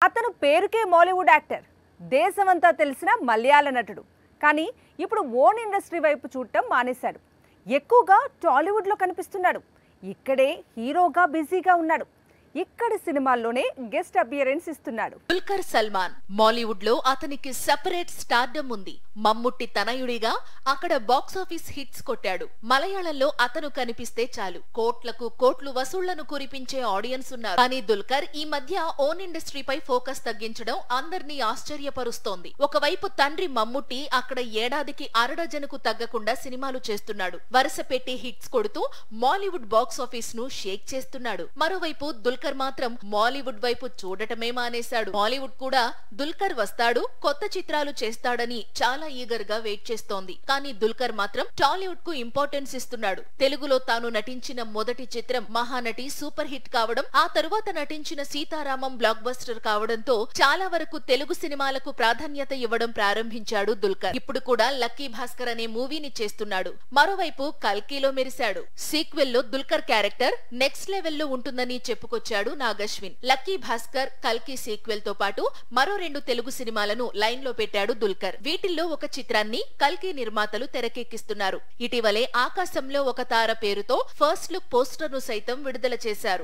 అతను పేరుకే మాలీవుడ్ యాక్టర్, దేశమంతా తెలిసిన మలయాళ నటుడు. కానీ ఇప్పుడు ఓన్ ఇండస్ట్రీ వైపు చూడటం మానేశాడు. ఎక్కువగా టాలీవుడ్లో కనిపిస్తున్నాడు. ఇక్కడే హీరోగా బిజీగా ఉన్నాడు. ఇక్కడి సినిమాల్లోనే గెస్ట్ అపియరెన్స్ ఇస్తున్నాడు. దుల్కర్ సల్మాన్ మాలీవుడ్ లో అతనికి సెపరేట్ స్టార్డమ్ ఉంది. మమ్ముట్టి తనయుడిగా అక్కడ బాక్సాఫీస్ హిట్స్ కొట్టాడు. మలయాళంలో అతను కనిపిస్తే చాలు కోట్లకు కోట్లు వసూళ్లను కురిపించే ఆడియన్స్ ఉన్నారు. కానీ దుల్కర్ ఈ మధ్య ఓన్ ఇండస్ట్రీపై ఫోకస్ తగ్గించడం అందర్నీ ఆశ్చర్యపరుస్తోంది. ఒకవైపు తండ్రి మమ్ముట్టి అక్కడ ఏడాదికి అరడజనుకు తగ్గకుండా సినిమాలు చేస్తున్నాడు. వరుస పెట్టి హిట్స్ కొడుతూ మాలీవుడ్ బాక్సాఫీస్ ను షేక్ చేస్తున్నాడు. మరోవైపు దుల్కర్ మాత్రం మాలీవుడ్ వైపు చూడటమే మానేశాడు. మాలీవుడ్ కూడా దుల్కర్ వస్తాడు, కొత్త చిత్రాలు చేస్తాడని చాలా ఈగర్ గా వెయిట్ చేస్తోంది. కానీ దుల్కర్ మాత్రం టాలీవుడ్ కు ఇంపార్టెన్స్ ఇస్తున్నాడు. తెలుగులో తాను నటించిన మొదటి చిత్రం మహానటి సూపర్ హిట్ కావడం, ఆ తరువాత నటించిన సీతారామం బ్లాక్ బస్టర్ కావడంతో చాలా వరకు తెలుగు సినిమాలకు ప్రాధాన్యత ఇవ్వడం ప్రారంభించాడు దుల్కర్. ఇప్పుడు కూడా లక్కీ భాస్కర్ అనే మూవీని చేస్తున్నాడు. మరోవైపు కల్కిలో మెరిశాడు. సీక్వెల్ లో దుల్కర్ క్యారెక్టర్ నెక్స్ట్ లెవెల్ లో ఉంటుందని చెప్పుకొచ్చాడు నాగశ్విన్. లక్కీ భాస్కర్, కల్కి సీక్వెల్ తో పాటు మరో 2 తెలుగు సినిమాలను లైన్ లో పెట్టాడు దుల్కర్. వీటిల్లో ఒక చిత్రాన్ని కల్కి నిర్మాతలు తెరకెక్కిస్తున్నారు. ఇటీవలే ఆకాశంలో ఒక తార పేరుతో ఫస్ట్ లుక్ పోస్టర్ ను సైతం విడుదల చేశారు.